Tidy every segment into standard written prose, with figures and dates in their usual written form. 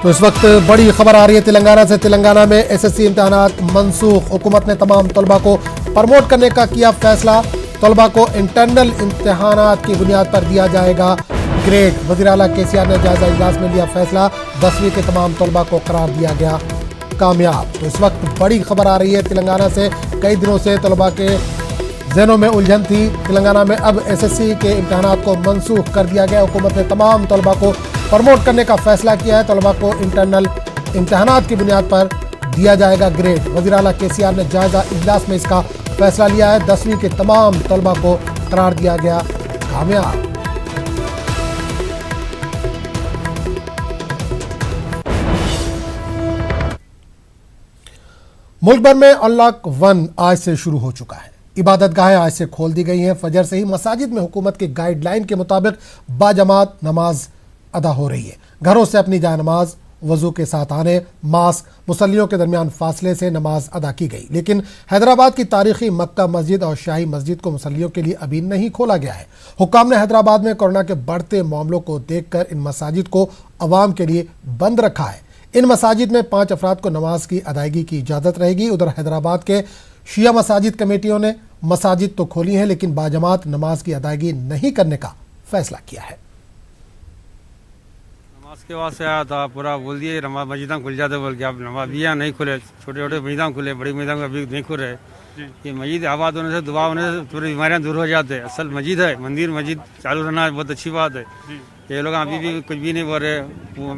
तो इस वक्त बड़ी खबर आ रही है तेलंगाना से। तेलंगाना में एसएससी इम्तिहानात मंसूख। हुकूमत ने तमाम तलबा को प्रमोट करने का किया फैसला। तलबा को इंटरनल इम्तिहानात की बुनियाद पर दिया जाएगा ग्रेड। वज़ीर आला केसीआर ने जायजा इजलास में लिया फैसला। 10वीं के तमाम तलबा को करार दिया गया कामयाब। तो इस वक्त बड़ी खबर आ रही है तेलंगाना से। कई दिनों से तलबा के जहनों में उलझन थी। तेलंगाना में अब एसएससी के इम्तिहानात को मनसूख कर दिया गया। हुकूमत ने तमाम तलबा को प्रमोट करने का फैसला किया है। तलबा को इंटरनल इम्तिहानात की बुनियाद पर दिया जाएगा ग्रेड। वज़ीर आला केसीआर ने जायजा इजलास में इसका फैसला लिया है। 10वीं के तमाम तलबा को करार दिया गया कामयाब। मुल्क भर में अनलॉक 1 आज से शुरू हो चुका है। इबादत गाहें आज से खोल दी गई हैं। फजर से ही मसाजिद में हुकूमत की गाइडलाइन के मुताबिक बाजमात नमाज अदा हो रही है। घरों से अपनी जाय नमाज वजू के साथ आने, मास्क, मुसल्लियों के दरमियान फासले से नमाज अदा की गई। लेकिन हैदराबाद की तारीखी मक्का मस्जिद और शाही मस्जिद को मुसल्लियों के लिए अभी नहीं खोला गया है। हुक्काम ने हैदराबाद में कोरोना के बढ़ते मामलों को देखकर इन मसाजिद को अवाम के लिए बंद रखा है। इन मसाजिद में 5 अफराद को नमाज की अदायगी की इजाज़त रहेगी। उधर हैदराबाद के शिया मसाजिद कमेटियों ने मसाजिद तो खोली हैं लेकिन बाजमात नमाज की अदायगी नहीं करने का फैसला किया है। नमाज के वास्ते आया था, पूरा बोल दिए नमाज मस्जिदां खुल जाते बोल के। अब नमाज भी यहाँ नहीं खुले, छोटे छोटे मस्जिदां खुले, बड़ी मस्जिदां अभी नहीं खुल रहे। ये मस्जिद आबाद होने से, दुआ होने से पूरी बीमारियां दूर हो जाते हैं। असल मस्जिद है, मंदिर मस्जिद चालू रहना बहुत अच्छी बात है। ये लोग अभी भी कुछ भी नहीं बोल रहे।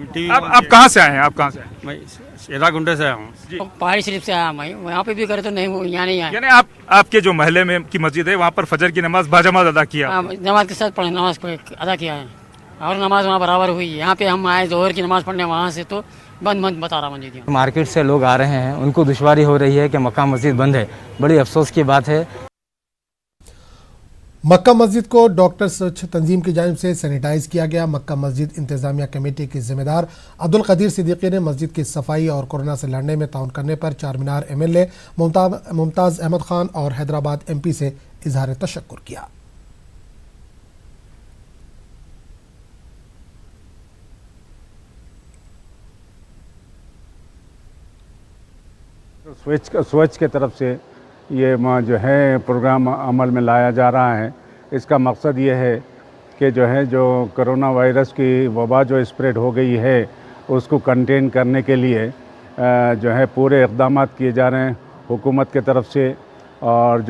टीवी आप कहाँ से आए हैं? आप कहाँ से? मैं शेरा गुंडे से आया हूँ। पहाड़ी शरीफ से आया मैं। यहाँ पे भी करे तो नहीं, यहाँ नहीं आया। यानी आपके जो महल्ले में की मस्जिद है वहाँ पर फजर की नमाज बाजमात अदा किया? नमाज के साथ पढ़े, नमाज अदा किया है और नमाज वहाँ बराबर हुई है। यहाँ पे हम आए जोहर की नमाज पढ़ने, वहाँ से तो बंद बता रहा मस्जिद। मार्केट से लोग आ रहे हैं, उनको दुश्वारी हो रही है कि मक्का मस्जिद बंद है। बड़ी अफसोस की बात है। मक्का मस्जिद को डॉक्टर स्वच्छ तंजीम की जानिब से सैनिटाइज किया गया। मक्का मस्जिद इंतजामिया कमेटी के जिम्मेदार अब्दुल कदीर सिद्दीकी ने मस्जिद की सफाई और कोरोना से लड़ने में ताउन करने पर चारमीनार एमएलए मुमताज़ अहमद खान और हैदराबाद एमपी से इजहार तशक्कुर किया। स्वच्छ की तरफ से ये जो है प्रोग्राम अमल में लाया जा रहा है। इसका मकसद ये है कि जो कोरोना वायरस की वबा जो स्प्रेड हो गई है उसको कंटेन करने के लिए पूरे इक़दाम किए जा रहे हैं हुकूमत के तरफ से और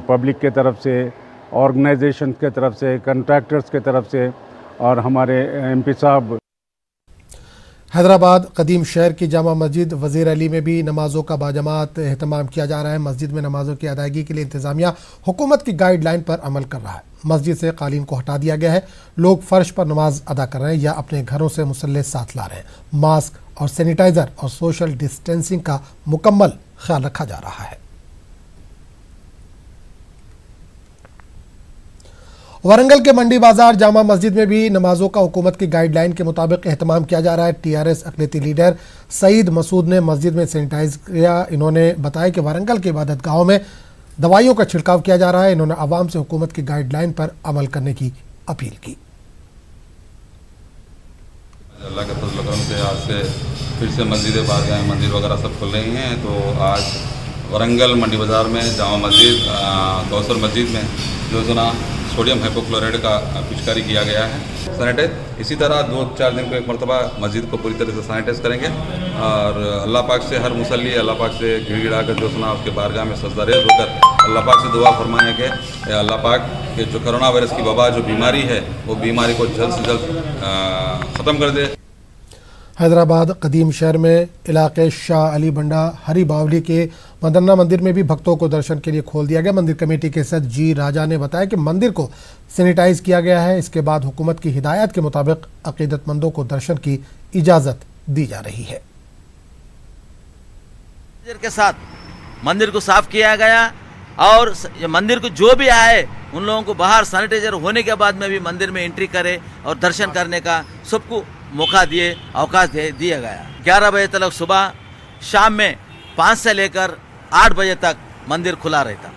पब्लिक के तरफ से, ऑर्गेनाइजेशन के तरफ से, कंट्रैक्टर्स के तरफ से और हमारे एमपी साहब। हैदराबाद कदीम शहर की जामा मस्जिद वज़ीर अली में भी नमाजों का बाजमात एहतमाम किया जा रहा है। मस्जिद में नमाजों की अदायगी के लिए इंतजामिया हुकूमत की गाइडलाइन पर अमल कर रहा है। मस्जिद से कालीन को हटा दिया गया है। लोग फर्श पर नमाज अदा कर रहे हैं या अपने घरों से मुसल्ले साथ ला रहे हैं। मास्क और सैनिटाइजर और सोशल डिस्टेंसिंग का मुकम्मल ख्याल रखा जा रहा है। वारंगल के मंडी बाजार जामा मस्जिद में भी नमाजों का हुकूमत की गाइडलाइन के मुताबिक एहतमाम किया जा रहा है। टीआरएस अक़लियती लीडर सईद मसूद ने मस्जिद में सैनिटाइज किया। इन्होंने बताया कि वारंगल के इबादत गाहों में दवाइयों का छिड़काव किया जा रहा है। इन्होंने आवाम से हुकूमत की गाइडलाइन पर अमल करने की अपील की। अल्लाह के फजल करम से आज से फिर से मस्जिदें बारगाहें मंदिर वगैरह सब खुल रही हैं। तो आज वारंगल मंडी बाज़ार में जामा मस्जिद कौसर मस्जिद में जो सोडियम हाइपोक्लोराइड का पिचकारी किया गया है सैनिटाइज। इसी तरह 2-4 दिन को एक मरतबा मस्जिद को पूरी तरह से सैनिटाइज करेंगे और अल्लाह पाक से हर मुसल्ली अल्लाह पाक से गिड़गिड़ा कर उसके बारगाह में सजदा रेज़ होकर अल्लाह पाक से दुआ फरमाएँ कि अल्लाह पाक के जो कोरोना वायरस की वबा जो बीमारी है वो बीमारी को जल्द से जल्द ख़त्म कर दे। हैदराबाद कदीम शहर में इलाके शाह अली बंडा हरी बावली के मदन्ना मंदिर में भी भक्तों को दर्शन के लिए खोल दिया गया। मंदिर कमेटी के सदस्य जी राजा ने बताया कि मंदिर को सैनिटाइज किया गया है। इसके बाद हुकूमत की हिदायत के मुताबिक अकीदतमंदों को दर्शन की इजाज़त दी जा रही है। के साथ मंदिर को साफ किया गया और मंदिर को जो भी आए उन लोगों को बाहर सैनिटाइजर होने के बाद में भी मंदिर में एंट्री करे और दर्शन करने का सबको मौका दिए, अवकाश दिया गया। 11 बजे तक सुबह, शाम में 5 से लेकर 8 बजे तक मंदिर खुला रहता।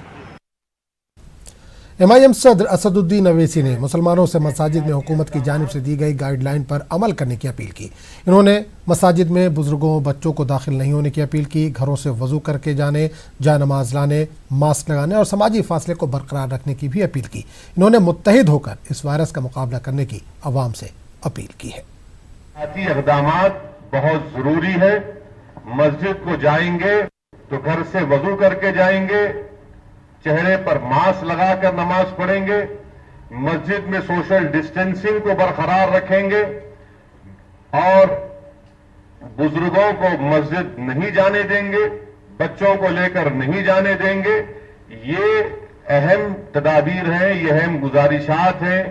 MIM सदर असदुद्दीन अवैसी ने मुसलमानों से मसाजिद में हुकूमत की जानिब से दी गई गाइडलाइन पर अमल करने की अपील की। इन्होंने मसाजिद में बुजुर्गों बच्चों को दाखिल नहीं होने की अपील की, घरों से वजू करके जाने, जा नमाज लाने, मास्क लगाने और समाजी फासले को बरकरार रखने की भी अपील की। इन्होंने मुत्तहिद होकर इस वायरस का मुकाबला करने की अवाम से अपील की है। इक़दामात बहुत जरूरी है। मस्जिद को जाएंगे तो घर से वजू करके जाएंगे, चेहरे पर मास्क लगाकर नमाज पढ़ेंगे, मस्जिद में सोशल डिस्टेंसिंग को बरकरार रखेंगे और बुजुर्गों को मस्जिद नहीं जाने देंगे, बच्चों को लेकर नहीं जाने देंगे। ये अहम तदाबीर हैं, ये अहम गुजारिशात हैं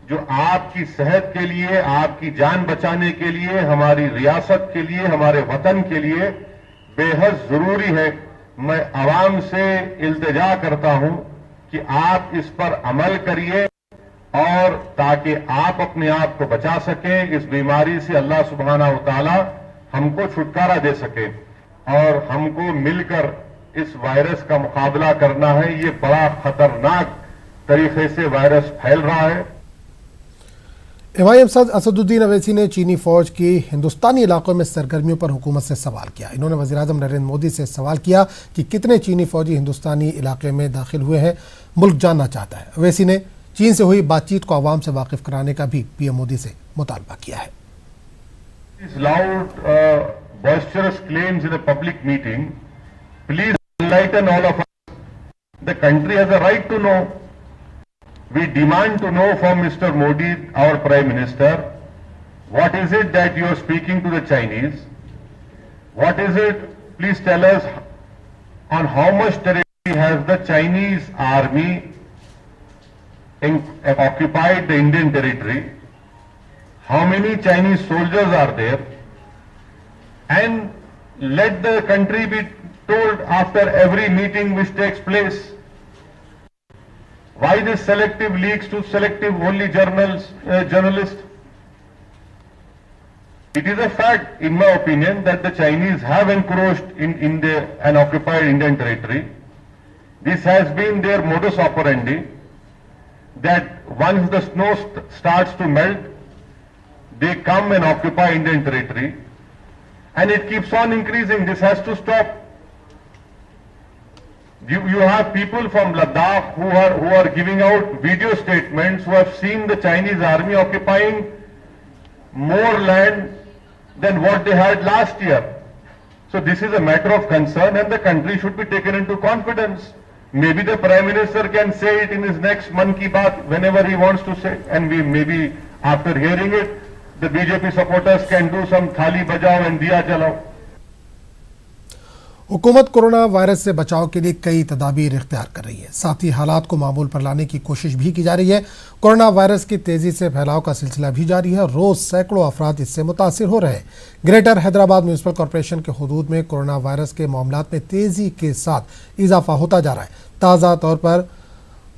जो आपकी सेहत के लिए, आपकी जान बचाने के लिए, हमारी रियासत के लिए, हमारे वतन के लिए बेहद जरूरी है। मैं आवाम से इल्तिजा करता हूं कि आप इस पर अमल करिए और ताकि आप अपने आप को बचा सकें, इस बीमारी से अल्लाह सुब्हानहू व तआला हमको छुटकारा दे सके और हमको मिलकर इस वायरस का मुकाबला करना है। ये बड़ा खतरनाक तरीके से वायरस फैल रहा है। MIM सदर असदुद्दीन अवैसी ने चीनी फौज की हिंदुस्तानी इलाकों में सरगर्मियों पर हुकूमत से सवाल किया। इन्होंने वज़ीर-ए-आज़म नरेंद्र मोदी से सवाल किया कि कितने चीनी फौजी हिंदुस्तानी इलाके में दाखिल हुए हैं, मुल्क जानना चाहता है। अवैसी ने चीन से हुई बातचीत को आवाम से वाकिफ कराने का भी PM मोदी से मुतालबा किया है। boisterous claims in a public meeting, please enlighten all of us. The country has a right to know. We demand to know from Mr. Modi, our Prime Minister, what is it that you are speaking to the Chinese? What is it? Please tell us on how much territory has the Chinese army occupied the Indian territory? How many Chinese soldiers are there? And let the country be told after every meeting which takes place. Why this selective leaks to selective only journalists? It is a fact, in my opinion, that the Chinese have encroached in and occupied Indian territory. This has been their modus operandi, that once the snow starts to melt, they come and occupy Indian territory. And it keeps on increasing. This has to stop. You have people from Ladakh who are giving out video statements, who have seen the Chinese army occupying more land than what they had last year. So this is a matter of concern and the country should be taken into confidence. Maybe the Prime Minister can say it in his next Mann Ki Baat whenever he wants to say, and we maybe after hearing it, the BJP supporters can do some thali bajao and diya jalao. हुकूमत corona virus से बचाव के लिए कई तदाबीर इख्तियार कर रही है, साथ ही हालात को मामूल पर लाने की कोशिश भी की जा रही है। कोरोना वायरस की तेजी से फैलाव का सिलसिला भी जारी है। रोज सैकड़ों अफराद इससे मुतासिर हो रहे हैं। ग्रेटर हैदराबाद म्यूनिसिपल कॉरपोरेशन के हुदूद में कोरोना वायरस के मामलात में तेजी के साथ इजाफा होता जा रहा है। ताज़ा तौर पर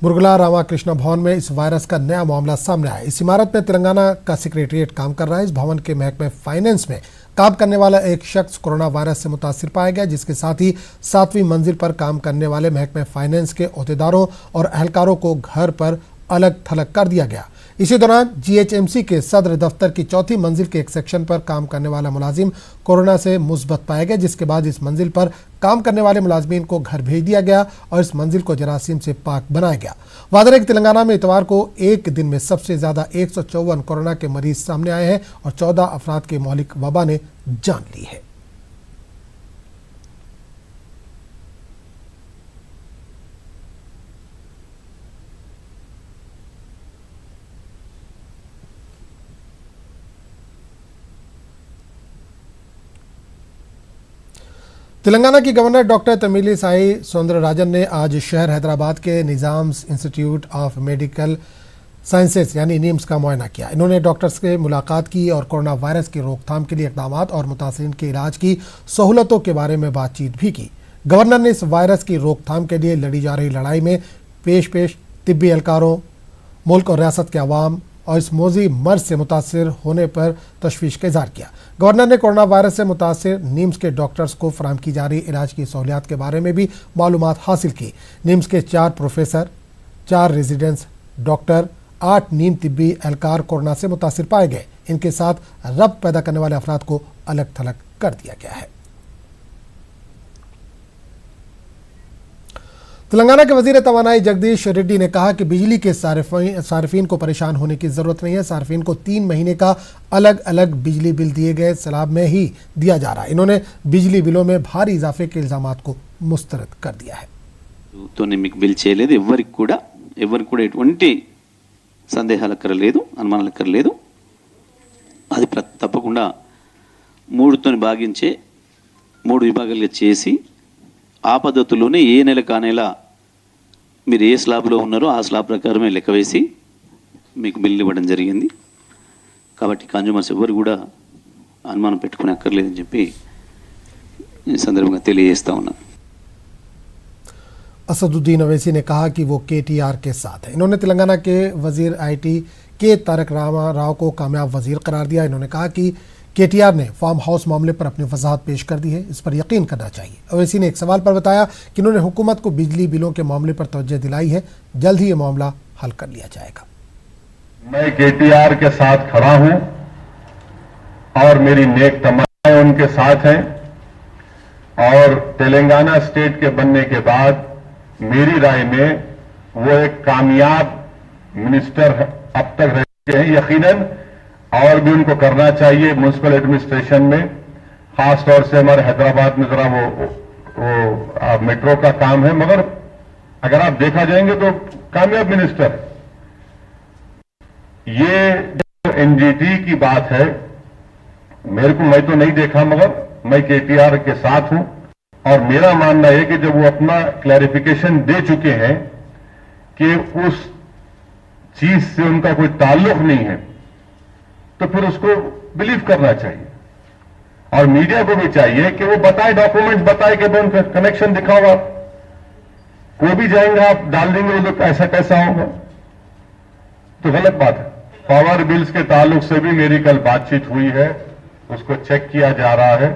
मुरगला रामाकृष्ण भवन में इस वायरस का नया मामला सामने आया। इस इमारत में तेलंगाना का सेक्रेटरीट काम कर रहा है। इस भवन के महकमे फाइनेंस में काम करने वाला एक शख्स कोरोना वायरस से मुतासिर पाया गया, जिसके साथ ही 7वीं मंजिल पर काम करने वाले महकमे फाइनेंस के ओहदेदारों और एहलकारों को घर पर अलग थलग कर दिया गया। इसी दौरान GHMC के सदर दफ्तर की 4थी मंजिल के एक सेक्शन पर काम करने वाला मुलाजिम कोरोना से मुस्बत पाया गया, जिसके बाद इस मंजिल पर काम करने वाले मुलाजमीन को घर भेज दिया गया और इस मंजिल को जरासीम से पाक बनाया गया। वादर कि तेलंगाना में इतवार को एक दिन में सबसे ज्यादा 154 कोरोना के मरीज सामने आए हैं और 14 अफराद के मौलिक वबा ने जान ली है। तेलंगाना की गवर्नर डॉक्टर तमिलिसाई सौंदरराजन ने आज शहर हैदराबाद के Nizam's institute of medical sciences यानी निम्स का मुआयना किया। इन्होंने डॉक्टर्स से मुलाकात की और कोरोना वायरस की रोकथाम के लिए इक़दाम और मुतासिरीन के इलाज की सहूलतों के बारे में बातचीत भी की। गवर्नर ने इस वायरस की रोकथाम के लिए लड़ी जा रही लड़ाई में पेश तिब्बी एहलकारों, मुल्क और रियासत के अवाम और इस मौजी मर्ज से मुतासिर होने पर तशवीश का इजहार किया। गवर्नर ने कोरोना वायरस से मुतासिर निम्स के डॉक्टर्स को फराहम की जा रही इलाज की सहूलियात के बारे में भी मालूमात हासिल की। निम्स के 4 प्रोफेसर 4 रेजिडेंट्स डॉक्टर 8 नीम तिब्बी एहलकार कोरोना से मुतासिर पाए गए। इनके साथ रब्त पैदा करने वाले अफराद को अलग थलग कर दिया गया है। तेलंगाना के वजीर तवानाई जगदीश रेड्डी ने कहा कि बिजली के सार्फिन को परेशान होने की जरूरत नहीं है। सार्फिन को 3 महीने का अलग अलग बिजली बिल दिए गए स्लैब में ही दिया जा रहा है। इन्होंने बिजली बिलों में भारी इजाफे के इल्जामात को मुस्तरद कर दिया है। మీకు బిల్ చేయలేదు, ఎవరికి కూడా ఎటువంటి సందేహాలు అక్కర్లేదు, అనుమానాలు అక్కర్లేదు. అది తప్పకుండా 3తో భాగించే 3 విభాగాలుగా చేసి ఆ పద్ధతిలోనే ఏ నెల కానేలా మీరు ఏ స్లాబ్లో ఉన్నారో ఆ స్లాబ్ ప్రకారమే లెక్క వేసి మీకు బిల్లు ఇవ్వడం జరిగింది. కాబట్టి కన్జ్యూమర్స్ ఎవరు కూడా అనుమానం పెట్టుకునే అక్కర్లేదని చెప్పి ఈ సందర్భంగా తెలియజేస్తా ఉన్నాను. असदुद्दीन अवैसी ने कहा कि वो KTR के साथ है। इन्होंने तेलंगाना के वजीर IT के तारक राव को कामयाब वजीर करार दिया। इन्होंने कहा कि KTR ने फार्म हाउस मामले पर अपनी वजाहत पेश कर दी है, इस पर यकीन करना चाहिए। अवैसी ने एक सवाल पर बताया कि इन्होंने हुकूमत को बिजली बिलों के मामले पर तवज्जो दिलाई है, जल्द ही ये मामला हल कर लिया जाएगा। मैं KTR के साथ खड़ा हूं और मेरी नेक तमन्नाएं उनके साथ हैं और तेलंगाना स्टेट के बनने के बाद मेरी राय में वो एक कामयाब मिनिस्टर अब तक रहे हैं यकीनन, और भी उनको करना चाहिए म्युनिसिपल एडमिनिस्ट्रेशन में, खास तौर से हमारे हैदराबाद में जरा वो मेट्रो का काम है, मगर अगर आप देखा जाएंगे तो कामयाब मिनिस्टर। ये जो NGT की बात है, मैं तो नहीं देखा, मगर मैं KTR के साथ हूं और मेरा मानना है कि जब वो अपना क्लैरिफिकेशन दे चुके हैं कि उस चीज से उनका कोई ताल्लुक नहीं है, तो फिर उसको बिलीव करना चाहिए। और मीडिया को भी चाहिए कि वो बताए, डॉक्यूमेंट्स बताए कि उनका कनेक्शन दिखाओ। आप कोई भी जाएंगे आप डाल देंगे वो तो ऐसा कैसा होगा, तो गलत बात है। पावर बिल्स के ताल्लुक से भी मेरी कल बातचीत हुई है, उसको चेक किया जा रहा है।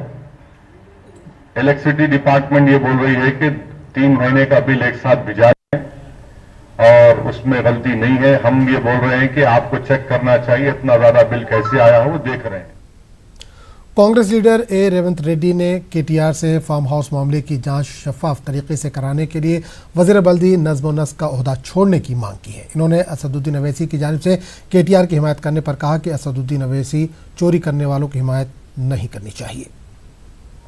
इलेक्ट्रिसिटी डिपार्टमेंट ये बोल रही है कि 3 महीने का बिल एक साथ भिजा है और उसमें गलती नहीं है। हम ये बोल रहे हैं कि आपको चेक करना चाहिए इतना ज्यादा बिल कैसे आया है, वो देख रहे हैं। कांग्रेस लीडर A रेवंत रेड्डी ने KTR से फार्म हाउस मामले की जांच शफाफ तरीके से कराने के लिए वजीर बल्दी नज्म व नस्क का ओहदा छोड़ने की मांग की है। इन्होंने असदुद्दीन अवैसी की जानिब से KTR की हिमायत करने पर कहा कि असदुद्दीन अवैसी चोरी करने वालों की हिमायत नहीं करनी चाहिए।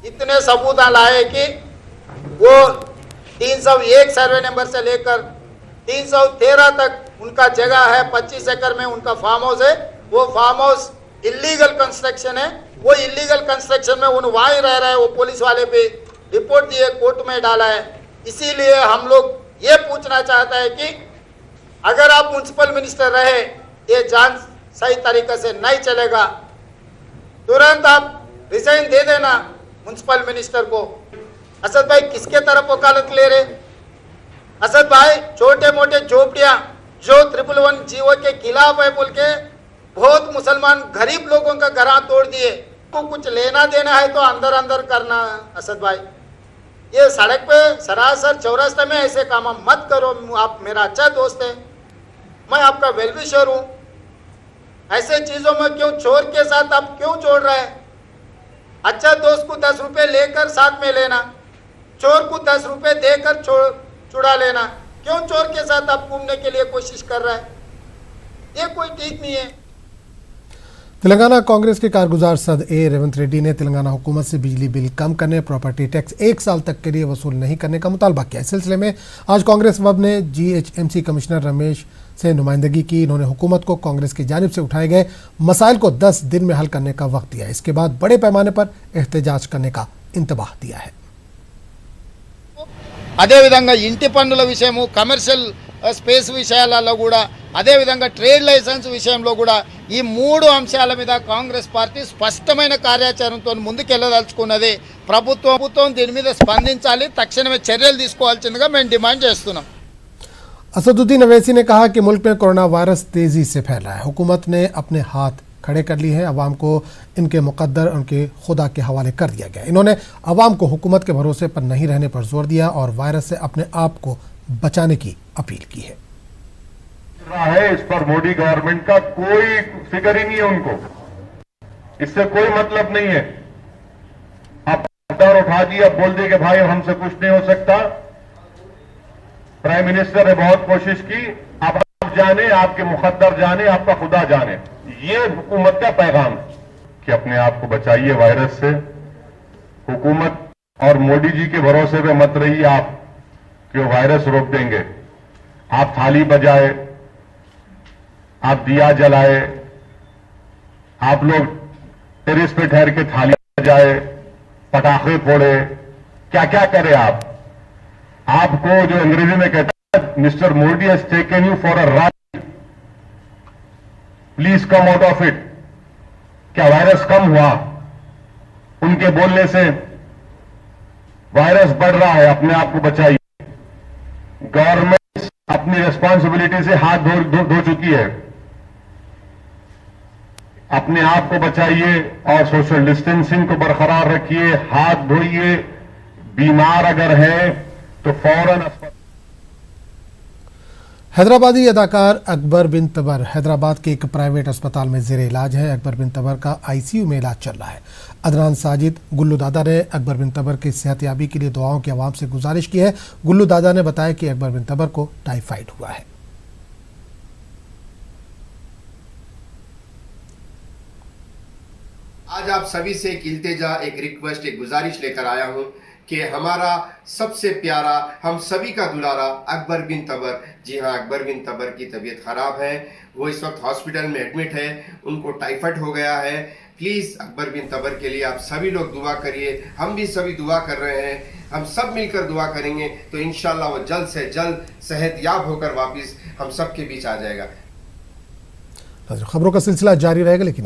इतने सबूत लाए कि वो 301 सर्वे नंबर से लेकर 313 तक उनका जगह है, 25 एकड़ में उनका फार्म हाउस है। वो फार्म हाउस इलीगल कंस्ट्रक्शन है। वो इलीगल कंस्ट्रक्शन में उन वहाँ ही रह रहे हैं। वो पुलिस वाले पे रिपोर्ट दिए, कोर्ट में डाला है। इसीलिए हम लोग ये पूछना चाहते हैं कि अगर आप म्युनिसिपल मिनिस्टर रहे, ये जांच सही तरीके से नहीं चलेगा, तुरंत आप रिजाइन दे देना म्युनिसिपल मिनिस्टर को। असद भाई किसके तरफ वकालत ले रहे? असद भाई छोटे मोटे झोपड़ियां जो 111 जीवो के खिलाफ है बोल के बहुत मुसलमान गरीब लोगों का घर तोड़ दिए। को कुछ लेना देना है तो अंदर अंदर करना। असद भाई ये सड़क पे सरासर चौरास्ते में ऐसे काम मत करो। आप मेरा अच्छा दोस्त है, मैं आपका वेलविशर हूँ। ऐसे चीजों में क्यों चोर के साथ आप क्यों जोड़ रहे हैं? अच्छा दोस्त को 10 रुपए लेकर साथ में लेना, चोर को 10 रुपए देकर छुड़ा लेना। क्यों चोर के साथ आप घूमने के लिए कोशिश कर रहे हैं? ये कोई ठीक नहीं है। तेलंगाना कांग्रेस के कारगुजार सदर A रेवंत रेड्डी ने तेलंगाना हुकूमत से बिजली बिल कम करने, प्रॉपर्टी टैक्स 1 साल तक के लिए वसूल नहीं करने का मुतालबा किया। इस सिलसिले में आज कांग्रेस वफद ने GHMC कमिश्नर रमेश से नुमाइंदगी की। इन्होंने हुकूमत को कांग्रेस की जानिब से उठाए गए मसाइल को 10 दिन में हल करने का वक्त दिया। इसके बाद बड़े पैमाने पर एहतजाज करने का इंतबाह दिया है। అదే విధంగా ఇంటి పన్నుల విషయము, కమర్షియల్ స్పేస్ విషయాలలో కూడా, అదే విధంగా ట్రేడ్ లైసెన్స్ విషయంలో కూడా ఈ 3 అంశాల మీద కాంగ్రెస్ పార్టీ స్పష్టమైన కార్యాచరణతో ముందుకెళ్లదలుచుకున్నది। ప్రభుత్వం దీని మీద స్పందించాలి, తక్షణమే చర్యలు తీసుకోవాల్సిందిగా మేము డిమాండ్ చేస్తున్నాం। असदुद्दीन अवैसी ने कहा कि मुल्क में कोरोना वायरस तेजी से फैल रहा है। हुकूमत ने अपने हाथ खड़े कर लिए हैं। अवाम को इनके मुकद्दर उनके खुदा के हवाले कर दिया गया। इन्होंने अवाम को हुकूमत के भरोसे पर नहीं रहने पर जोर दिया और वायरस से अपने आप को बचाने की अपील की है। रहा है इस पर मोदी गवर्नमेंट का कोई फिक्र ही नहीं है उनको, इससे कोई मतलब नहीं है। अब पर्दा उठा दिया, बोल दिए कि भाई हमसे कुछ नहीं हो सकता। प्राइम मिनिस्टर ने बहुत कोशिश की, अब आप जाने, आपके मुकद्दर जाने, आपका खुदा जाने। ये हुकूमत का पैगाम है कि अपने आप को बचाइए वायरस से। हुकूमत और मोदी जी के भरोसे पे मत रहिए आप कि वो वायरस रोक देंगे। आप थाली बजाए, आप दिया जलाए, आप लोग टेरिस पे ठहर के थाली बजाए, पटाखे फोड़े, क्या क्या करें आप। आपको जो अंग्रेजी में कहता है mister Modi has taken you for a ride, please come out of it. क्या वायरस कम हुआ? उनके बोलने से वायरस बढ़ रहा है। अपने आप को बचाइए। गवर्नमेंट अपनी रिस्पॉन्सिबिलिटी से हाथ धो चुकी है। अपने आप को बचाइए और सोशल डिस्टेंसिंग को बरकरार रखिए, हाथ धोइए। बीमार अगर है तो फौरन अस्पताल। हैदराबादी अदाकार अकबर बिन तबर हैदराबाद के एक प्राइवेट अस्पताल में जेर इलाज है। अकबर बिन तबर का आईसीयू में इलाज चल रहा है। अदनान साजिद गुल्लू दादा ने अकबर बिन तबर की सेहतयाबी के लिए दुआओं की आवाम से गुजारिश की है। गुल्लू दादा ने बताया कि अकबर बिन तबर को टाइफाइड हुआ है। आज आप सभी से एक इल्तिजा, एक रिक्वेस्ट, एक गुजारिश लेकर आया हूं कि हमारा सबसे प्यारा, हम सभी का दुलारा अकबर बिन तबर, जी हाँ, अकबर बिन तबर की तबीयत खराब है। वो इस वक्त हॉस्पिटल में एडमिट है, उनको टाइफाइड हो गया है। प्लीज़ अकबर बिन तबर के लिए आप सभी लोग दुआ करिए। हम भी सभी दुआ कर रहे हैं, हम सब मिलकर दुआ करेंगे तो इंशाल्लाह वो जल्द से जल्द सेहतयाब होकर वापस हम सबके बीच आ जाएगा। खबरों का सिलसिला जारी रहेगा, लेकिन